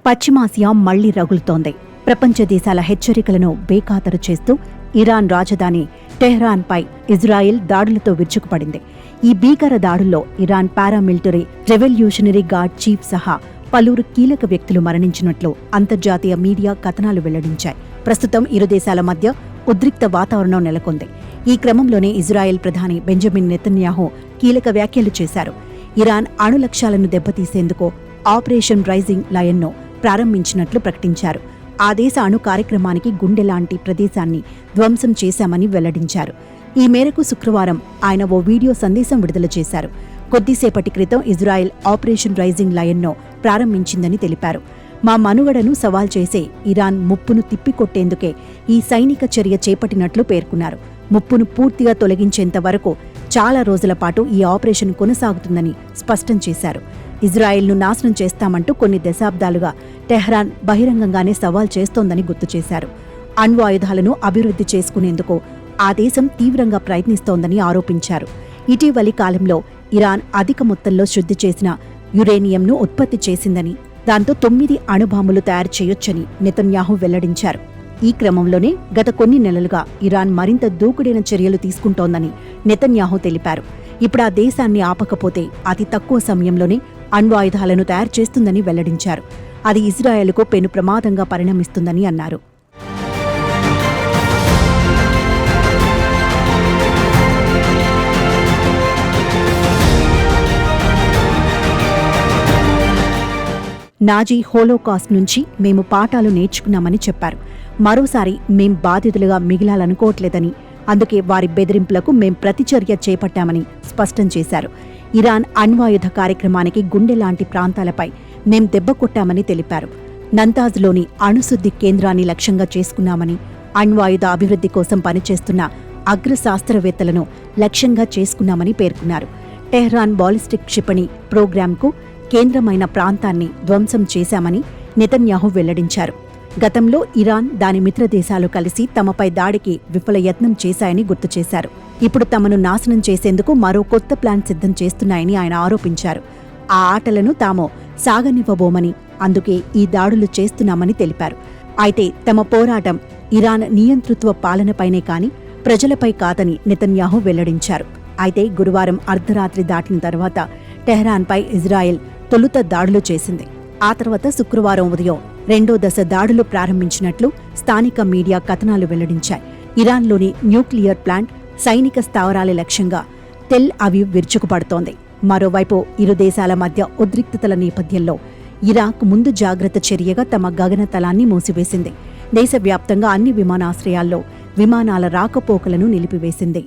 పశ్చిమాసియా మళ్లీ రగులుతోంది. ప్రపంచ దేశాల హెచ్చరికలను బేఖాతరు చేస్తూ ఇరాన్ రాజధాని టెహ్రాన్పై ఇజ్రాయెల్ దాడులతో విరుచుకుపడింది. ఈ భీకర దాడుల్లో Iran paramilitary revolutionary guard chief సహా పలువురు కీలక వ్యక్తులు మరణించినట్లు అంతర్జాతీయ మీడియా కథనాలు వెల్లడించాయి. ప్రస్తుతం ఇరు దేశాల మధ్య ఉద్రిక్త వాతావరణం నెలకొంది. ఈ క్రమంలోనే ఇజ్రాయెల్ ప్రధాని బెంజమిన్ నెతన్యాహు కీలక వ్యాఖ్యలు చేశారు. ఇరాన్ అణు లక్ష్యాలను దెబ్బతీసేందుకు ఆపరేషన్ రైజింగ్ లయన్ను ప్రారంభించినట్లు ప్రకటించారు. ఆ దేశ అణు కార్యక్రమానికి గుండెలాంటి ప్రదేశాన్ని ధ్వంసం చేశామని వెల్లడించారు. ఈ మేరకు శుక్రవారం ఆయన ఓ వీడియో సందేశం విడుదల చేశారు. కొద్దిసేపటి క్రితం ఇజ్రాయెల్ ఆపరేషన్ రైజింగ్ లయన్ను ప్రారంభించిందని తెలిపారు. మా మనుగడను సవాల్ చేసే ఇరాన్ ముప్పును తిప్పికొట్టేందుకే ఈ సైనిక చర్య చేపట్టినట్లు పేర్కొన్నారు. ముప్పును పూర్తిగా తొలగించేంత వరకు చాలా రోజుల పాటు ఈ ఆపరేషన్ కొనసాగుతుందని స్పష్టం చేశారు. ఇజ్రాయెల్ను నాశనం చేస్తామంటూ కొన్ని దశాబ్దాలుగా టెహ్రాన్ బహిరంగంగానే సవాల్ చేస్తోందని గుర్తు చేశారు. అణ్వాయుధాలను అభివృద్ధి చేసుకునేందుకు ఆ దేశం తీవ్రంగా ప్రయత్నిస్తోందని ఆరోపించారు. ఇటీవలి కాలంలో ఇరాన్ అధిక మొత్తంలో శుద్ధి చేసిన యురేనియంను ఉత్పత్తి చేసిందని, దాంతో 9 అణుబాంబులు తయారు చేయొచ్చని నెతన్యాహు వెల్లడించారు. ఈ క్రమంలోనే గత కొన్ని నెలలుగా ఇరాన్ మరింత దూకుడైన చర్యలు తీసుకుంటోందని నెతన్యాహు తెలిపారు. ఇప్పుడు ఆ దేశాన్ని ఆపకపోతే అతి తక్కువ సమయంలోనే అణ్వాయుధాలను తయారు చేస్తుందని వెల్లడించారు. అది ఇజ్రాయెల్కు పెను ప్రమాదంగా పరిణమిస్తుందని అన్నారు. నాజీ హోలోకాస్ట్ నుంచి మేము పాఠాలు నేర్చుకున్నామని చెప్పారు. మరోసారి మేం బాధితులుగా మిగిలాలనుకోవట్లేదని, అందుకే వారి బెదిరింపులకు మేం ప్రతిచర్య చేపట్టామని స్పష్టం చేశారు. ఇరాన్ అణ్వాయుధ కార్యక్రమానికి గుండెలాంటి ప్రాంతాలపై మేం దెబ్బ కొట్టామని తెలిపారు. నంతాజ్లోని అణుశుద్ధి కేంద్రాన్ని లక్ష్యంగా చేసుకున్నామని, అణ్వాయుధ అభివృద్ధి కోసం పనిచేస్తున్న అగ్రశాస్త్రవేత్తలను లక్ష్యంగా చేసుకున్నామని పేర్కొన్నారు. టెహ్రాన్ బాలిస్టిక్ క్షిపణి ప్రోగ్రాంకు కేంద్రమైన ప్రాంతాన్ని ధ్వంసం చేశామని నెతన్యాహు వెల్లడించారు. గతంలో ఇరాన్, దాని మిత్రదేశాలు కలిసి తమపై దాడికి విఫల యత్నం చేశాయని గుర్తు చేశారు. ఇప్పుడు తమను నాశనం చేసేందుకు మరో కొత్త ప్లాన్ సిద్ధం చేస్తున్నాయని ఆయన ఆరోపించారు. ఆ ఆటలను తాము సాగనివ్వబోమని, అందుకే ఈ దాడులు చేస్తున్నామని తెలిపారు. అయితే తమ పోరాటం ఇరాన్ నియంతృత్వ పాలనపైనే కాని ప్రజలపై కాదని నెతన్యాహు వెల్లడించారు. అయితే గురువారం అర్ధరాత్రి దాటిన తర్వాత టెహ్రాన్పై ఇజ్రాయెల్ తొలుత దాడులు చేసింది. ఆ తర్వాత శుక్రవారం ఉదయం రెండో దశ దాడులు ప్రారంభించినట్లు స్థానిక మీడియా కథనాలు వెల్లడించాయి. ఇరాన్లోని న్యూక్లియర్ ప్లాంట్, సైనిక స్థావరాల లక్ష్యంగా టెల్ అవీవ్ విరుచుకుపడుతోంది. మరోవైపు ఇరు దేశాల మధ్య ఉద్రిక్తతల నేపథ్యంలో ఇరాక్ ముందు జాగ్రత్త చర్యగా తమ గగనతలాన్ని మూసివేసింది. దేశవ్యాప్తంగా అన్ని విమానాశ్రయాల్లో విమానాల రాకపోకలను నిలిపివేసింది.